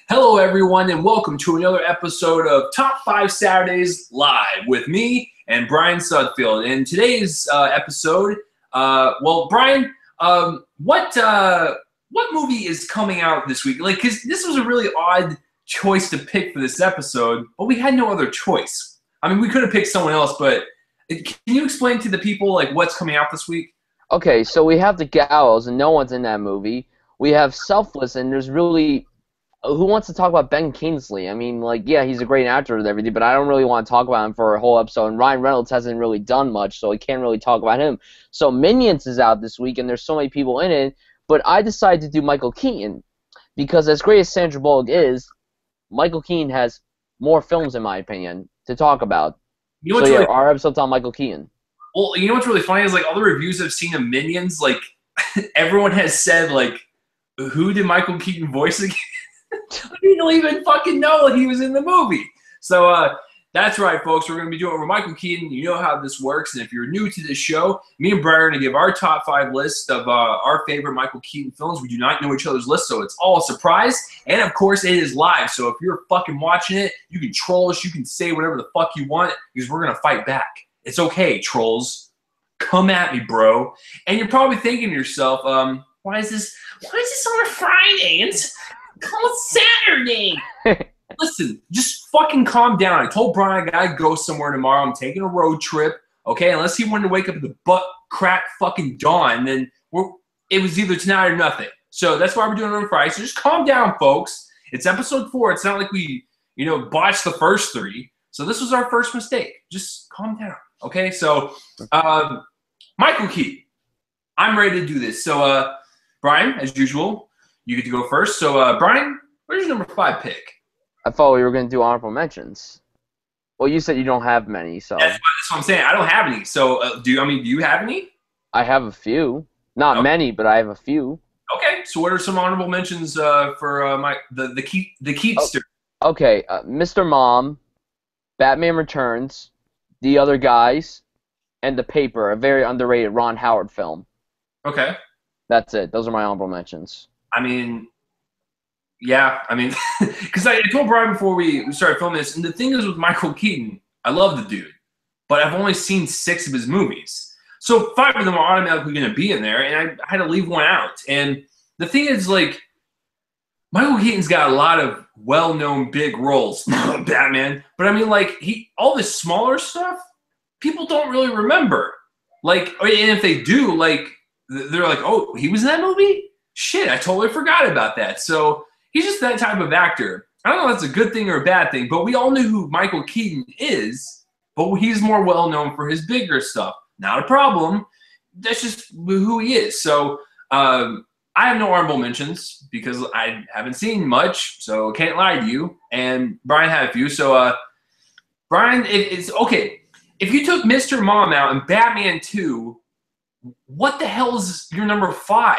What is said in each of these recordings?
Hello, everyone, and welcome to another episode of Top 5 Saturdays Live with me and Brian Sudfield. In today's episode, Brian, what movie is coming out this week? Like, because this was a really odd choice to pick for this episode, but we had no other choice. I mean, we could have picked someone else, but can you explain to the people like what's coming out this week? Okay, so we have The Gallows, and no one's in that movie. We have Selfless, and there's really... Who wants to talk about Ben Kingsley? I mean, like, yeah, he's a great actor and everything, but I don't really want to talk about him for a whole episode. And Ryan Reynolds hasn't really done much, so I can't really talk about him. So Minions is out this week, and there's so many people in it. But I decided to do Michael Keaton because, as great as Sandra Bullock is, Michael Keaton has more films, in my opinion, to talk about. You know what's really, our episode's on Michael Keaton. Well, you know what's really funny is like all the reviews I've seen of Minions, like everyone has said like, who did Michael Keaton voice again? I didn't even fucking know that he was in the movie. So that's right, folks. We're going to be doing it with Michael Keaton. You know how this works. And if you're new to this show, me and Brian are going to give our top 5 list of our favorite Michael Keaton films. We do not know each other's list, so it's all a surprise. And, of course, it is live. So if you're fucking watching it, you can troll us. You can say whatever the fuck you want because we're going to fight back. It's okay, trolls. Come at me, bro. And you're probably thinking to yourself, why is this on a Friday? It's called Saturday. Listen, just fucking calm down. I told Brian I gotta go somewhere tomorrow. I'm taking a road trip, okay? Unless he wanted to wake up at the butt crack fucking dawn, then it was either tonight or nothing. So that's why we're doing it on Friday. So just calm down, folks. It's episode 4. It's not like we, botched the first 3. So this was our first mistake. Just calm down, okay? So, Michael Keaton, I'm ready to do this. So, Brian, as usual, you get to go first. So, Brian, where's your number 5 pick? I thought we were going to do honorable mentions. Well, you said you don't have many, so... That's what I'm saying. I don't have any. So, do you have any? I have a few. Not many, but I have a few. Okay. So, what are some honorable mentions for the Keatster? Oh, okay. Mr. Mom, Batman Returns, The Other Guys, and The Paper, a very underrated Ron Howard film. Okay. That's it. Those are my honorable mentions. I mean, yeah. I mean, because I told Brian before we started filming this, and the thing is with Michael Keaton, I love the dude, but I've only seen 6 of his movies. So 5 of them are automatically going to be in there, and I had to leave one out. And the thing is, like, Michael Keaton's got a lot of well-known big roles, Batman. But I mean, like, all this smaller stuff, people don't really remember. Like, and if they do, like, they're like, oh, he was in that movie? Shit, I totally forgot about that. So he's just that type of actor. I don't know if that's a good thing or a bad thing, but we all knew who Michael Keaton is, but he's more well-known for his bigger stuff. Not a problem. That's just who he is. So I have no honorable mentions because I haven't seen much, so can't lie to you. And Brian had a few. So, Brian, it's okay. If you took Mr. Mom out and Batman 2, what the hell is your number 5?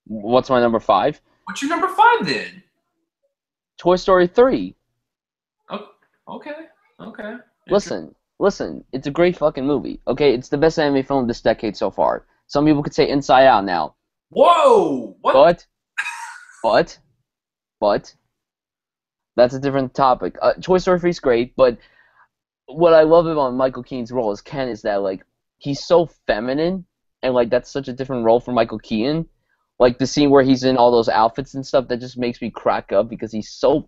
What's my number 5? What's your number 5 then? Toy Story 3. Oh, okay. Listen, it's a great fucking movie. Okay, it's the best anime film this decade so far. Some people could say Inside Out now. Whoa! What? But, that's a different topic. Toy Story 3 is great, but what I love about Michael Keaton's role as Ken is that, like, he's so feminine, and, like, that's such a different role for Michael Keaton. Like, the scene where he's in all those outfits and stuff, that just makes me crack up because he's so...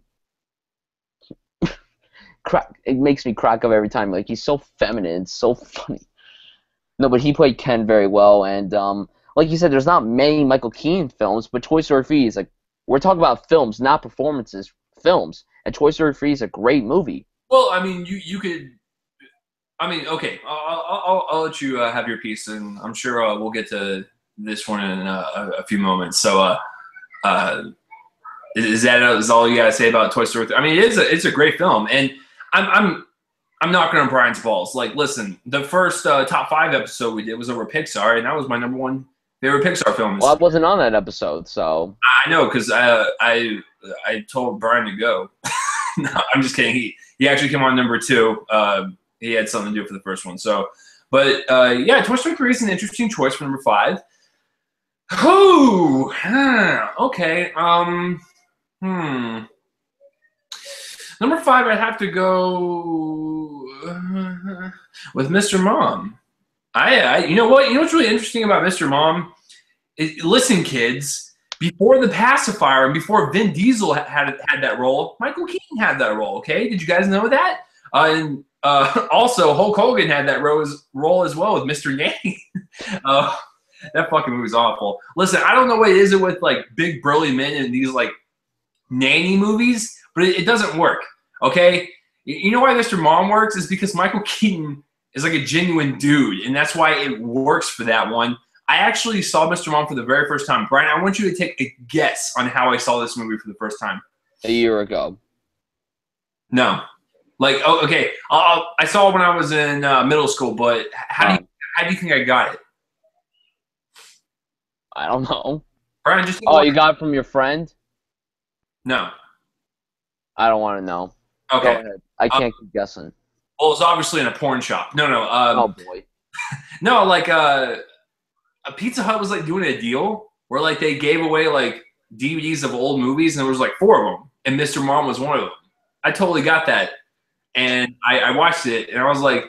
It makes me crack up every time. Like, he's so feminine, so funny. No, but he played Ken very well, and, like you said, there's not many Michael Keaton films, but Toy Story 3 is, like, we're talking about films, not performances, films, and Toy Story 3 is a great movie. Well, I mean, you could... I mean, okay, I'll let you have your piece, and I'm sure we'll get to this one in a few moments. So, is all you gotta say about Toy Story 3? I mean, it's a great film, and I'm knocking on Brian's balls. Like, listen, the first top 5 episode we did was over Pixar, and that was my number 1 favorite Pixar film. Well, I wasn't on that episode, so I know because I told Brian to go. No, I'm just kidding. He actually came on number 2. He had something to do for the first one. So, But yeah, Toy Story 3 is an interesting choice for number 5. Oh, okay. Number 5, I'd have to go with Mr. Mom. You know what? You know what's really interesting about Mr. Mom? Listen, kids. Before the pacifier and before Vin Diesel had that role, Michael Keaton had that role. Okay, did you guys know that? And also, Hulk Hogan had that role as well with Mr. Nanny. That fucking movie's awful. Listen, I don't know what it is with like big burly men in these like nanny movies, but it doesn't work. Okay, you know why Mr. Mom works is because Michael Keaton is like a genuine dude, and that's why it works for that one. I actually saw Mr. Mom for the very first time. Brian, I want you to take a guess on how I saw this movie for the first time. A year ago. No. Like, oh, okay. I saw it when I was in middle school, but how do you think I got it? I don't know. Brian, just you got it from your friend? No. I don't want to know. Okay. Go ahead. I can't keep guessing. Well, it's obviously in a porn shop. No. Oh, boy. No, like a Pizza Hut was like doing a deal where like they gave away like DVDs of old movies, and there was like 4 of them, and Mr. Mom was one of them. I totally got that, and I watched it, and I was like,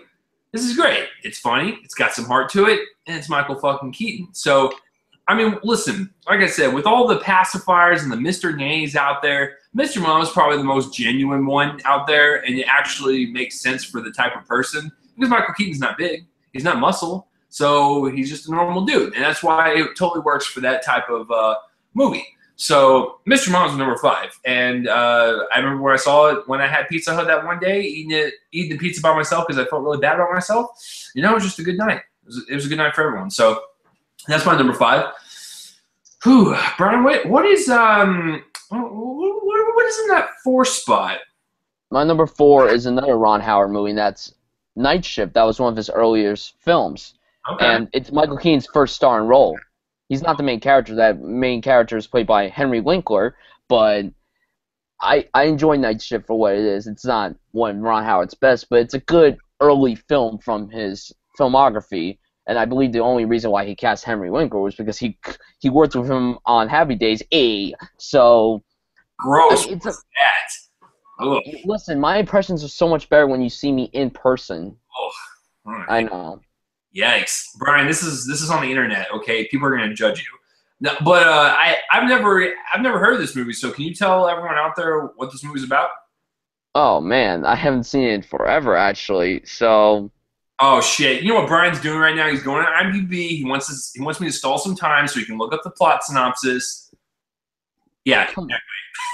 this is great. It's funny. It's got some heart to it, and it's Michael fucking Keaton. So, I mean, listen, like I said, with all the pacifiers and the Mr. Nannies out there, Mr. Mom is probably the most genuine one out there, and it actually makes sense for the type of person because Michael Keaton's not big. He's not muscle. So he's just a normal dude, and that's why it totally works for that type of movie. So Mr. Mom's number 5, and I remember when I saw it when I had Pizza Hut that one day, eating the pizza by myself because I felt really bad about myself. You know, it was just a good night. It was a good night for everyone. So that's my number 5. Whew, Brian, what is in that 4 spot? My number 4 is another Ron Howard movie, and that's Night Shift. That was one of his earliest films. Okay. And it's Michael Keaton's first starring role. He's not the main character. That main character is played by Henry Winkler, but I enjoy Night Shift for what it is. It's not one of Ron Howard's best, but it's a good early film from his filmography. And I believe the only reason why he cast Henry Winkler was because he worked with him on Happy Days. So Gross. It's What's that? Ugh. Listen, my impressions are so much better when you see me in person. Right. I know. Yikes, Brian! This is on the internet. Okay, people are gonna judge you. No, but I've never heard of this movie. So can you tell everyone out there what this movie's about? Oh man, I haven't seen it in forever actually. So. Oh shit! You know what Brian's doing right now? He's going to IMDb. He wants me to stall some time so he can look up the plot synopsis. Yeah, exactly.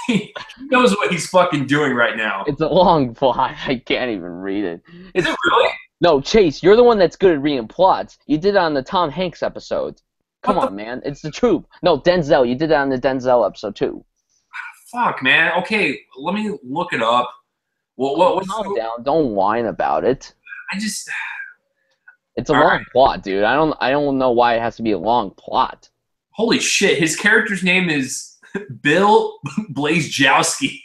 He knows what he's fucking doing right now. It's a long plot. I can't even read it. Is it really? No, Chase, you're the one that's good at reading plots. You did it on the Tom Hanks episode. Come on, man. It's the truth. No, Denzel. You did that on the Denzel episode, too. Fuck, man. Okay, let me look it up. What's calm down. Don't whine about it. It's a long plot, dude. I don't know why it has to be a long plot. Holy shit. His character's name is Bill Blazejowski.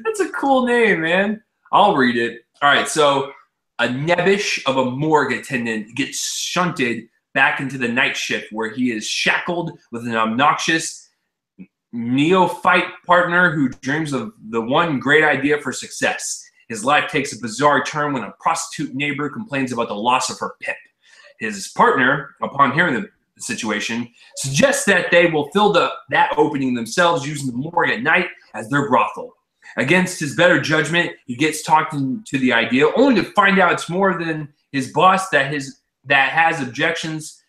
That's a cool name, man. I'll read it. All right, so a nebbish of a morgue attendant gets shunted back into the night shift where he is shackled with an obnoxious neophyte partner who dreams of the one great idea for success. His life takes a bizarre turn when a prostitute neighbor complains about the loss of her pimp. His partner, upon hearing the situation, suggests that they will fill that opening themselves using the morgue at night as their brothel. Against his better judgment, he gets talked into the idea, only to find out it's more than his boss that has objections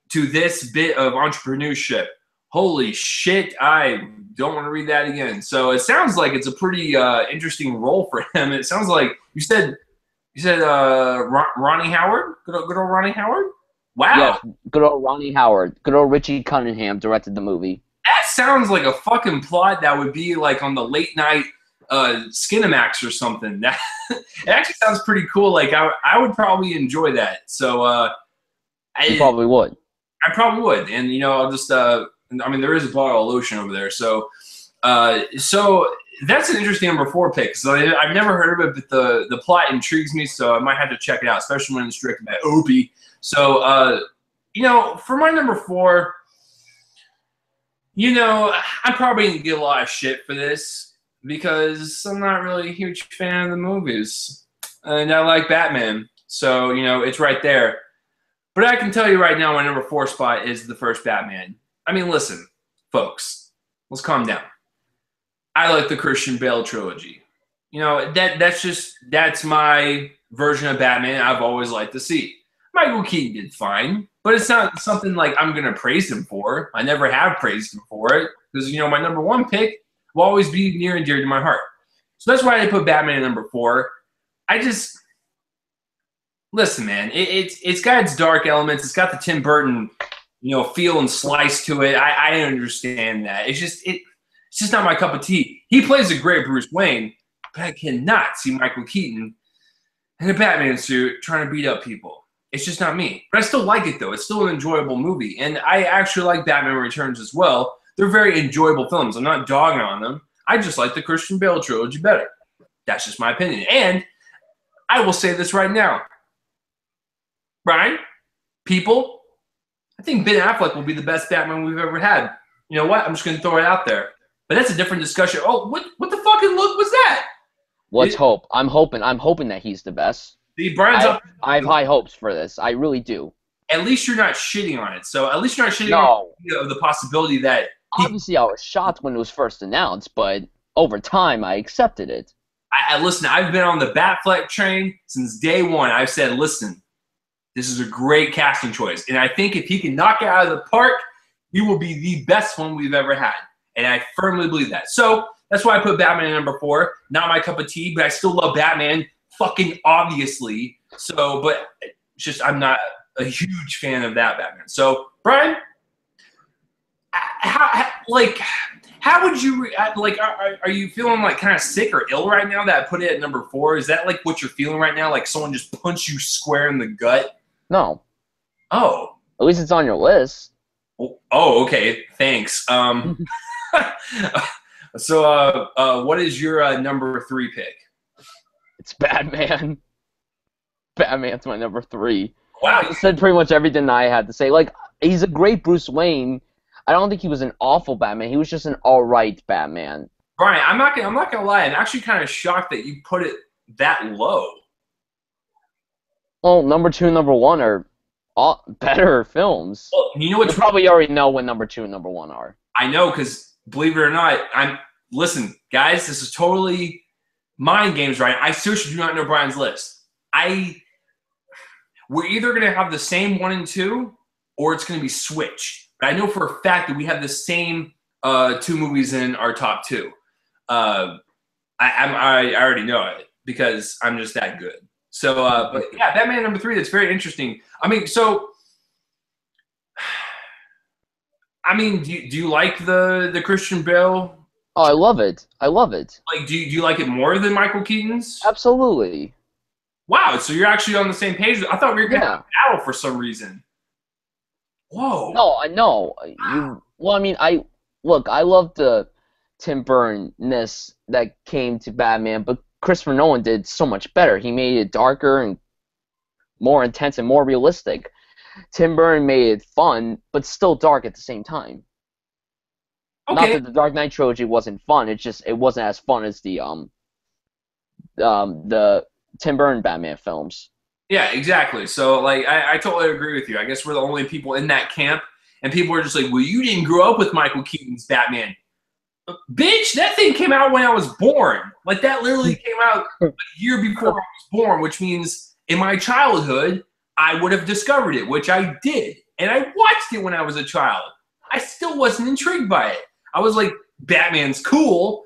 to this bit of entrepreneurship. Holy shit, I don't want to read that again. So it sounds like it's a pretty interesting role for him. It sounds like you said Ronnie Howard? Good old Ronnie Howard? Wow. Yeah, good old Ronnie Howard. Good old Richie Cunningham directed the movie. That sounds like a fucking plot that would be like on the late night Skinamax or something. That it actually sounds pretty cool. Like I would probably enjoy that. So you probably would. I probably would. And I'll just I mean there is a bottle of lotion over there. So That's an interesting number 4 pick. So I've never heard of it, but the plot intrigues me, so I might have to check it out, especially when it's directed by Opie. So, for my number 4, I'm probably going to get a lot of shit for this because I'm not really a huge fan of the movies. And I like Batman. So, it's right there. But I can tell you right now my number 4 spot is the first Batman. I mean, listen, folks, let's calm down. I like the Christian Bale trilogy. That's my version of Batman I've always liked to see. Michael Keaton did fine, but it's not something like I'm going to praise him for. I never have praised him for it because, my number 1 pick will always be near and dear to my heart. So that's why I put Batman at number 4. Listen, man, it's got its dark elements. It's got the Tim Burton, feel and slice to it. I understand that. It's just not my cup of tea. He plays a great Bruce Wayne, but I cannot see Michael Keaton in a Batman suit trying to beat up people. It's just not me. But I still like it, though. It's still an enjoyable movie. And I actually like Batman Returns as well. They're very enjoyable films. I'm not dogging on them. I just like the Christian Bale trilogy better. That's just my opinion. And I will say this right now. Brian, people, I think Ben Affleck will be the best Batman we've ever had. You know what? I'm just going to throw it out there. But that's a different discussion. Oh, what the fucking look was that? Let's hope. I'm hoping that he's the best. See, Brian's up. I have high hopes for this. I really do. At least you're not shitting on it. So at least you're not shitting on the possibility that obviously I was shocked when it was first announced, but over time I accepted it. Listen, I've been on the Batfleck train since day one. I've said, listen, this is a great casting choice. And I think if he can knock it out of the park, he will be the best one we've ever had. And I firmly believe that. So that's why I put Batman at number 4. Not my cup of tea, but I still love Batman, fucking obviously. So, but it's just I'm not a huge fan of that Batman. So, Brian, how would you are you feeling like kind of sick or ill right now that I put it at number 4? Is that like what you're feeling right now? Like someone just punched you square in the gut? No. Oh. At least it's on your list. Oh, okay. Thanks. So, what is your number 3 pick? It's Batman. Batman's my number 3. Wow. You said pretty much everything I had to say. Like, he's a great Bruce Wayne. I don't think he was an awful Batman. He was just an all-right Batman. Brian, I'm not gonna lie. I'm actually kind of shocked that you put it that low. Well, number 2 and number 1 are all better films. Well, you know what? You probably already know what number 2 and number 1 are. I know, because believe it or not, listen, guys, this is totally mind games, right? I seriously do not know Brian's list. We're either gonna have the same 1 and 2, or it's gonna be switched. But I know for a fact that we have the same 2 movies in our top 2. I already know it because I'm just that good. So, but yeah, Batman number 3. That's very interesting. I mean, do you like the Christian Bale? Oh, I love it. I love it. Like, do you like it more than Michael Keaton's? Absolutely. Wow, so you're actually on the same page. I thought we were gonna have a battle for some reason. Whoa. No, I know. Well, I mean, I love the Tim Burton-ness that came to Batman, but Christopher Nolan did so much better. He made it darker and more intense and more realistic. Tim Burton made it fun, but still dark at the same time. Okay. Not that the Dark Knight trilogy wasn't fun. It wasn't as fun as the Tim Burton Batman films. Yeah, exactly. So, like, I totally agree with you. I guess we're the only people in that camp, and people are just like, well, you didn't grow up with Michael Keaton's Batman. Bitch, that thing came out when I was born. Like, that literally came out a year before I was born, which means in my childhood, I would have discovered it, which I did. And I watched it when I was a child. I still wasn't intrigued by it. I was like, Batman's cool.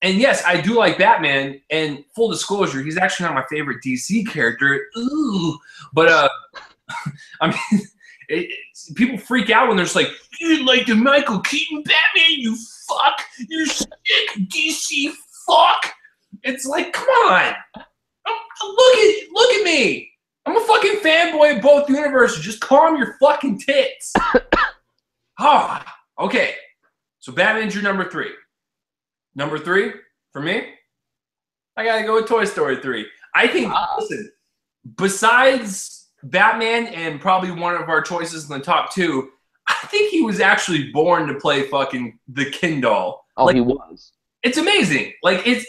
And yes, I do like Batman. And full disclosure, he's actually not my favorite DC character. Ooh. But, I mean, people freak out when they're just like, you didn't like the Michael Keaton Batman, you fuck. You're sick, DC fuck. It's like, come on. Look at me. I'm a fucking fanboy of both universes. Just calm your fucking tits. Okay. So Batman's your number 3. Number 3, For me, I gotta go with Toy Story 3. I think, listen, besides Batman and probably one of our choices in the top two, I think he was actually born to play fucking the Ken doll. Oh, like, he was. It's amazing. Like, it's...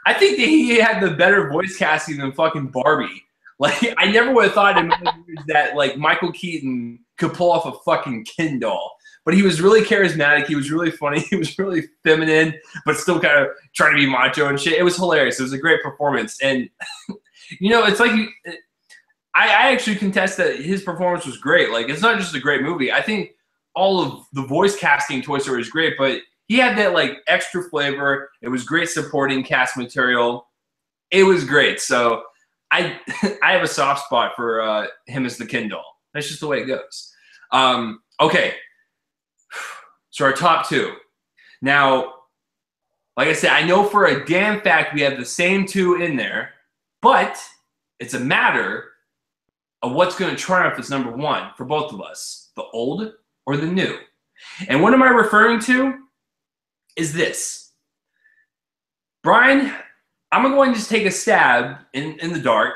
I think that he had the better voice casting than fucking Barbie. Like, I never would have thought in my years that, like, Michael Keaton could pull off a fucking Ken doll. But he was really charismatic. He was really funny. He was really feminine, but still kind of trying to be macho and shit. It was hilarious. It was a great performance. And, you know, it's like I actually contest that his performance was great. Like, it's not just a great movie. I think all of the voice casting in Toy Story is great, but he had that, like, extra flavor. It was great supporting cast material. It was great. So I have a soft spot for him as the Ken doll. That's just the way it goes. Okay. So our top two. Now, like I said, I know for a damn fact we have the same two in there, but it's a matter of what's going to triumph as number one for both of us, the old or the new. And what am I referring to is this. Brian, I'm going to just take a stab in the dark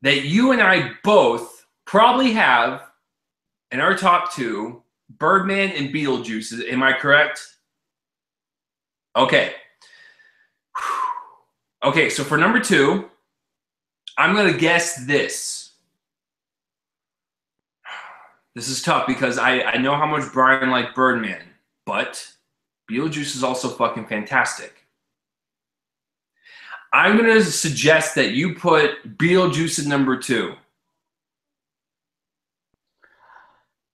that you and I both probably have in our top two Birdman and Beetlejuice. Am I correct? Okay. Okay, so for number two, I'm going to guess this. This is tough because I know how much Brian liked Birdman, but Beetlejuice is also fucking fantastic. I'm going to suggest that you put Beetlejuice at number two.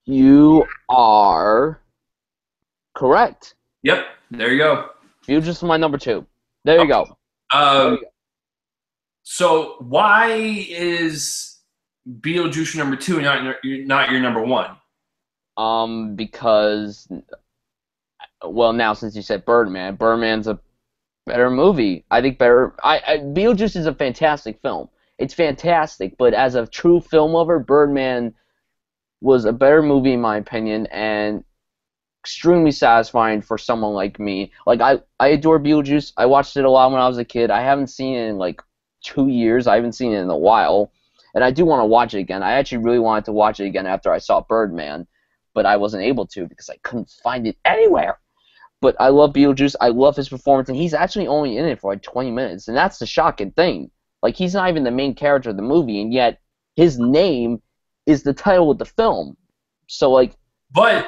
You are correct. Yep, there you go. Beetlejuice is my number two. There you go. So why is Beetlejuice your number two and not your number one? Because, well, now since you said Birdman, Birdman's a better movie. I think better. Beetlejuice is a fantastic film. It's fantastic, but as a true film lover, Birdman was a better movie in my opinion, and extremely satisfying for someone like me. Like, I adore Beetlejuice. I watched it a lot when I was a kid. I haven't seen it in like 2 years. I haven't seen it in a while, and I do want to watch it again. I actually really wanted to watch it again after I saw Birdman, but I wasn't able to because I couldn't find it anywhere. But I love Beetlejuice. I love his performance, and he's actually only in it for like 20 minutes, and that's the shocking thing. Like, he's not even the main character of the movie, and yet his name is the title of the film. So, like... But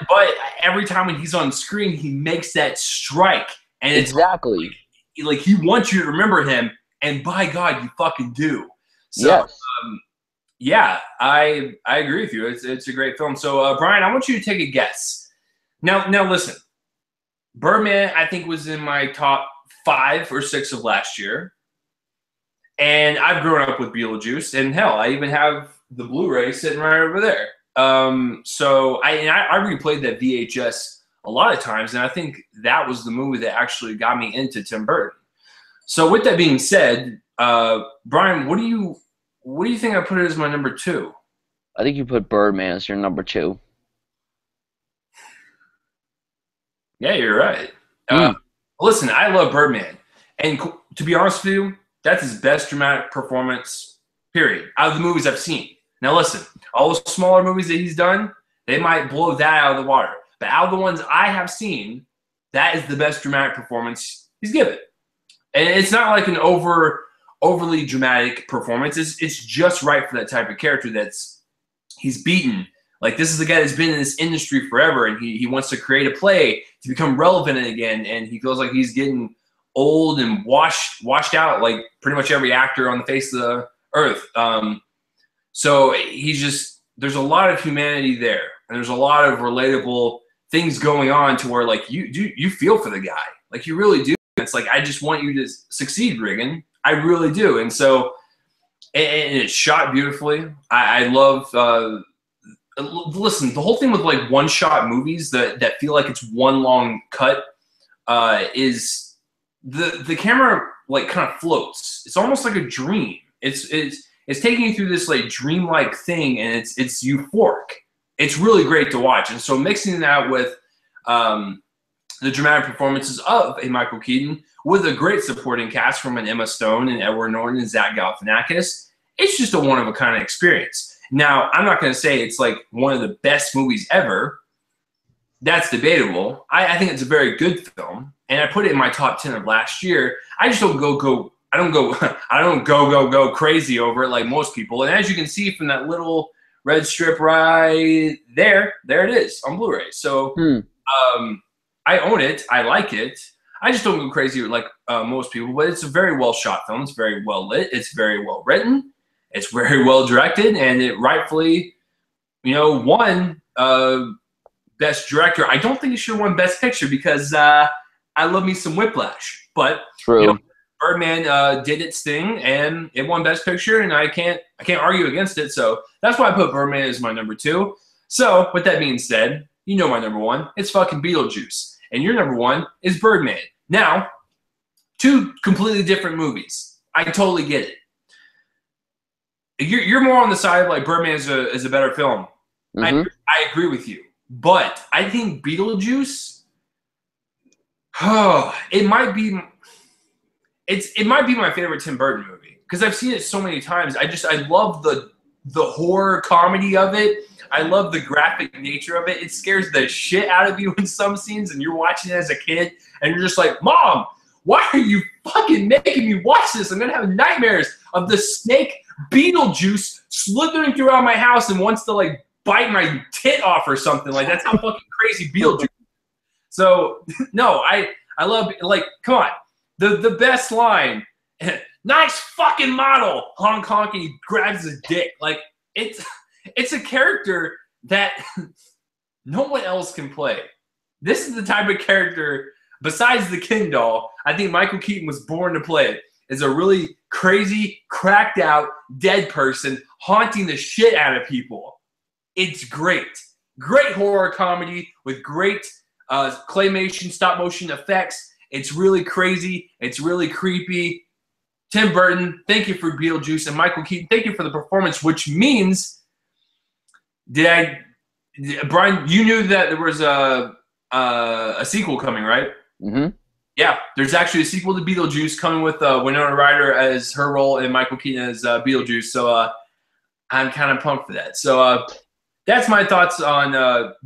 every time when he's on screen, he makes that strike. And it's exactly. Like he wants you to remember him, and by God, you fucking do. So, yes. Yeah, I agree with you. It's a great film. So, Brian, I want you to take a guess. Now listen. Birdman, I think, was in my top 5 or 6 of last year. And I've grown up with Beetlejuice. And hell, I even have the Blu-ray sitting right over there. So I replayed that VHS a lot of times, and I think that was the movie that actually got me into Tim Burton. So with that being said, Brian, what do you think I put it as my number 2? I think you put Birdman as your number 2. Yeah, you're right. Listen, I love Birdman. And to be honest with you, that's his best dramatic performance, period, out of the movies I've seen. Now listen, all those smaller movies that he's done, they might blow that out of the water. But out of the ones I have seen, that is the best dramatic performance he's given. And it's not like an overly dramatic performance. It's just right for that type of character he's beaten. Like, this is the guy that's been in this industry forever, and he wants to create a play to become relevant again, and he feels like he's getting old and washed out like pretty much every actor on the face of the earth. So there's a lot of humanity there, and there's a lot of relatable things going on to where, like, you feel for the guy. Like, you really do. It's like, I just want you to succeed, Regan. I really do. And so, and it's shot beautifully. I love, listen, the whole thing with, like, one-shot movies that feel like it's one long cut is the camera, like, kind of floats. It's almost like a dream. It's taking you through this, like, dreamlike thing, and it's euphoric. It's really great to watch. And so mixing that with the dramatic performances of a Michael Keaton with a great supporting cast from an Emma Stone and Edward Norton and Zach Galifianakis. It's just a one-of-a-kind experience. Now, I'm not going to say it's like one of the best movies ever. That's debatable. I think it's a very good film, and I put it in my top 10 of last year. I just don't go crazy over it like most people. And as you can see from that little red strip right there it is on Blu-ray. So I own it. I like it. I just don't go crazy like most people, but it's a very well shot film. It's very well lit. It's very well written. It's very well directed, and it rightfully, won Best Director. I don't think it should have won Best Picture because I love me some Whiplash. But True. Birdman did its thing, and it won Best Picture, and I can't argue against it. So that's why I put Birdman as my number 2. So with that being said, my number 1. It's fucking Beetlejuice. And your number 1 is Birdman. Now, 2 completely different movies. I totally get it. You're more on the side of like Birdman is a better film. Mm-hmm. I agree with you. But I think Beetlejuice, it might be my favorite Tim Burton movie because I've seen it so many times. I love the horror comedy of it. I love the graphic nature of it. It scares the shit out of you in some scenes, and you're watching it as a kid, and you're just like, Mom, why are you fucking making me watch this? I'm gonna have nightmares of the snake Beetlejuice slithering throughout my house and wants to like bite my tit off or something. Like that's how fucking crazy Beetlejuice. So no, I love like come on. The best line, nice fucking model, honk honk, and he grabs his dick. Like it's a character that no one else can play. This is the type of character, besides the Ken doll, I think Michael Keaton was born to play it. Is a really crazy, cracked out, dead person haunting the shit out of people. It's great. Great horror comedy with great claymation, stop motion effects. It's really crazy. It's really creepy. Tim Burton, thank you for Beetlejuice. And Michael Keaton, thank you for the performance, which means, Brian, you knew that there was a sequel coming, right? Mm-hmm. Yeah, there's actually a sequel to Beetlejuice coming with Winona Ryder as her role and Michael Keaton as Beetlejuice. So I'm kind of pumped for that. So that's my thoughts on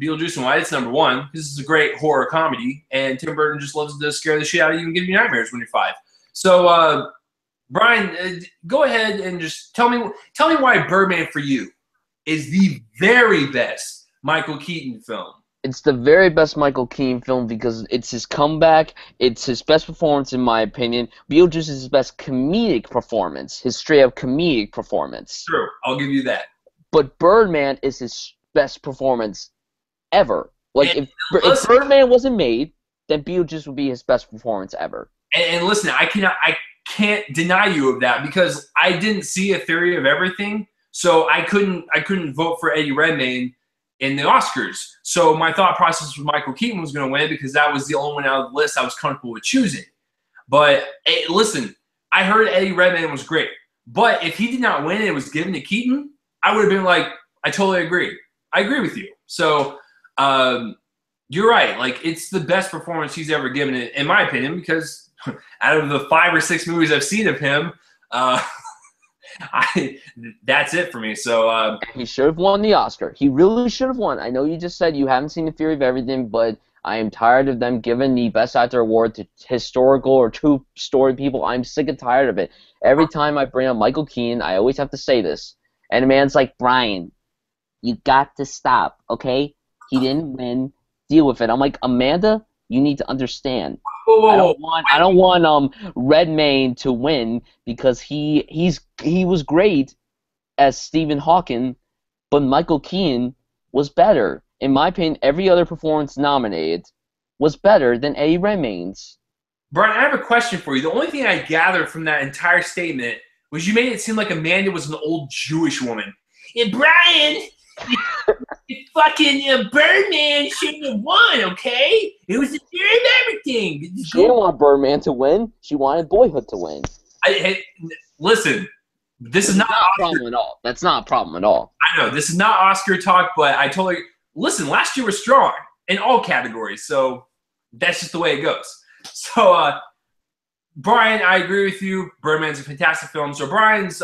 Beetlejuice and why it's number 1. This is a great horror comedy, and Tim Burton just loves to scare the shit out of you and give you nightmares when you're 5. So Brian, go ahead and just tell me why Birdman for you is the very best Michael Keaton film. It's the very best Michael Keaton film because it's his comeback. It's his best performance, in my opinion. Beetlejuice is his best comedic performance, his straight-up comedic performance. True, I'll give you that. But Birdman is his best performance ever. Like, if Birdman wasn't made, then Beetlejuice would be his best performance ever. And listen, I can't deny you of that because I didn't see A Theory of Everything, so I couldn't vote for Eddie Redmayne in the Oscars. So my thought process was Michael Keaton was going to win because that was the only one out of the list I was comfortable with choosing. But listen, I heard Eddie Redmayne was great. But if he did not win and it was given to Keaton, I would have been like, I totally agree. I agree with you. So you're right. Like, it's the best performance he's ever given, in my opinion, because out of the 5 or 6 movies I've seen of him, that's it for me. So he should have won the Oscar. He really should have won. I know you just said you haven't seen The Theory of Everything, but I am tired of them giving the Best Actor award to historical or true story people. I'm sick and tired of it. Every time I bring up Michael Keaton, I always have to say this. And a man's like, Brian, you got to stop, okay? He didn't win. Deal with it. I'm like, Amanda, you need to understand. Whoa. I don't want Redmayne to win because he was great as Stephen Hawking, but Michael Keaton was better. In my opinion, every other performance nominated was better than Eddie Redmayne's. Brian, I have a question for you. The only thing I gathered from that entire statement was you made it seem like Amanda was an old Jewish woman. And Brian, fucking Birdman shouldn't have won, okay? It was the theory of everything. She didn't want Birdman to win. She wanted Boyhood to win. Listen, this is not a problem at all. That's not a problem at all. I know, this is not Oscar talk, but I totally... Listen, last year was strong in all categories, so That's just the way it goes. So, Brian, I agree with you. Birdman's a fantastic film. So Brian's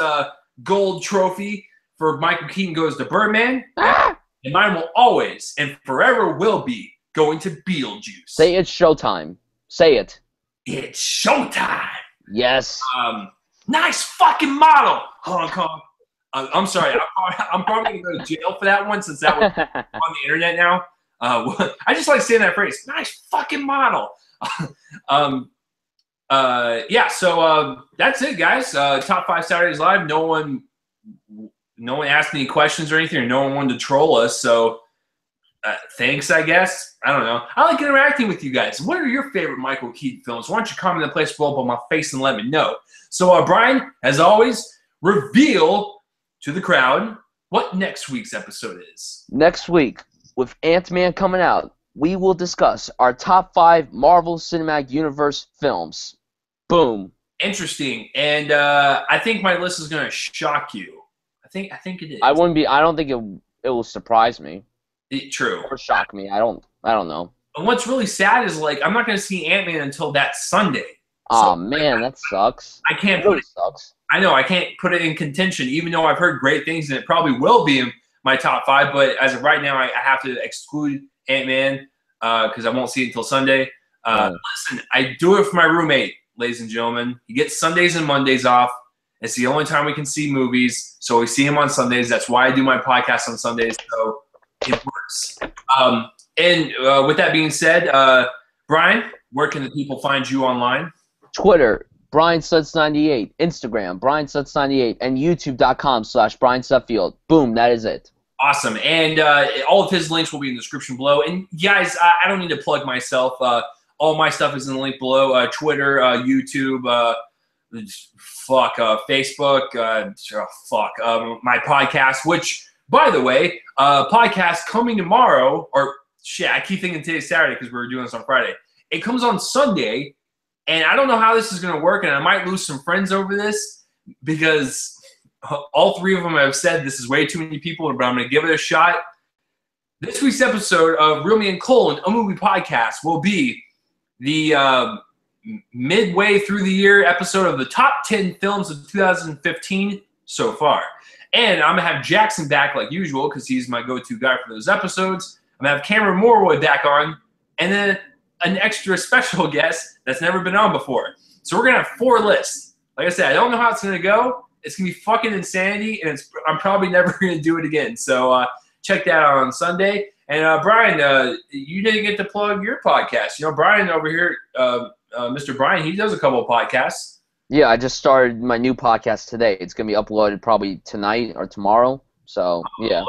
gold trophy for Michael Keaton goes to Birdman. And mine will always and forever will be going to Beetlejuice. Say it's showtime. Say it. It's showtime. Yes. Nice fucking model, Hong Kong. I'm sorry. I'm probably going to go to jail for that one since that was on the internet now. I just like saying that phrase. Nice fucking model. Yeah, so that's it, guys. Top 5 Saturdays Live. No one asked any questions or anything, or no one wanted to troll us. So thanks, I guess. I don't know. I like interacting with you guys. What are your favorite Michael Keaton films? Why don't you comment in the place below on my face and let me know. So, Brian, as always, reveal to the crowd what next week's episode is. Next week, with Ant-Man coming out, we will discuss our top 5 Marvel Cinematic Universe films. Boom. Interesting. And I think my list is going to shock you. I think it is. I don't think it will surprise me. True. Or shock me. I don't know. And what's really sad is, like, I'm not going to see Ant-Man until that Sunday. Oh, man, that sucks. I can't put it. Sucks. I know, I can't put it in contention, even though I've heard great things, and it probably will be in my top 5. But as of right now, I have to exclude Ant-Man because I won't see it until Sunday. Listen, I do it for my roommate, ladies and gentlemen. He gets Sundays and Mondays off. It's the only time we can see movies, so we see him on Sundays. That's why I do my podcast on Sundays, so it works. And with that being said, Brian, where can the people find you online? Twitter, BrianSuds98, Instagram, BrianSuds98, and YouTube.com/BrianSutfield. Boom, that is it. Awesome. And all of his links will be in the description below. And guys, I don't need to plug myself. All my stuff is in the link below. Twitter, YouTube, Facebook, my podcast, which, by the way, podcast coming tomorrow, or shit, I keep thinking today's Saturday because we were doing this on Friday. It comes on Sunday, and I don't know how this is going to work, and I might lose some friends over this because all 3 of them have said this is way too many people, but I'm going to give it a shot. This week's episode of Real Me and Cole, a movie podcast, will be the midway through the year episode of the top 10 films of 2015 so far. And I'm going to have Jackson back like usual because he's my go-to guy for those episodes. I'm going to have Cameron Morroy back on, and then an extra special guest that's never been on before. So we're going to have 4 lists. Like I said, I don't know how it's going to go. It's going to be fucking insanity, and I'm probably never going to do it again. So check that out on Sunday. And Brian, you didn't get to plug your podcast. You know, Brian over here, Mr. Brian, he does a couple of podcasts. Yeah, I just started my new podcast today. It's going to be uploaded probably tonight or tomorrow. So, yeah.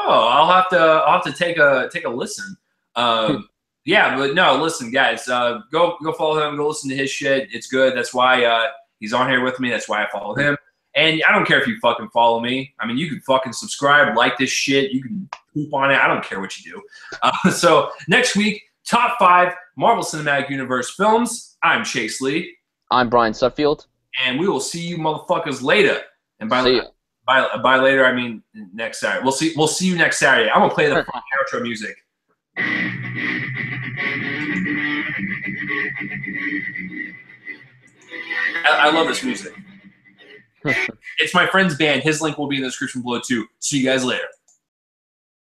Oh, I'll have to take a listen. Yeah, but no, listen, guys, go follow him. Go listen to his shit. It's good. That's why he's on here with me. That's why I follow him. And I don't care if you fucking follow me. I mean, you can fucking subscribe, like this shit. You can poop on it. I don't care what you do. So next week, top 5 Marvel Cinematic Universe films. I'm Chase Lee. I'm Brian Sutfield. And we will see you motherfuckers later. And by later, I mean next Saturday. We'll see you next Saturday. I'm gonna play the outro music. I love this music. It's my friend's band. His link will be in the description below too. See you guys later.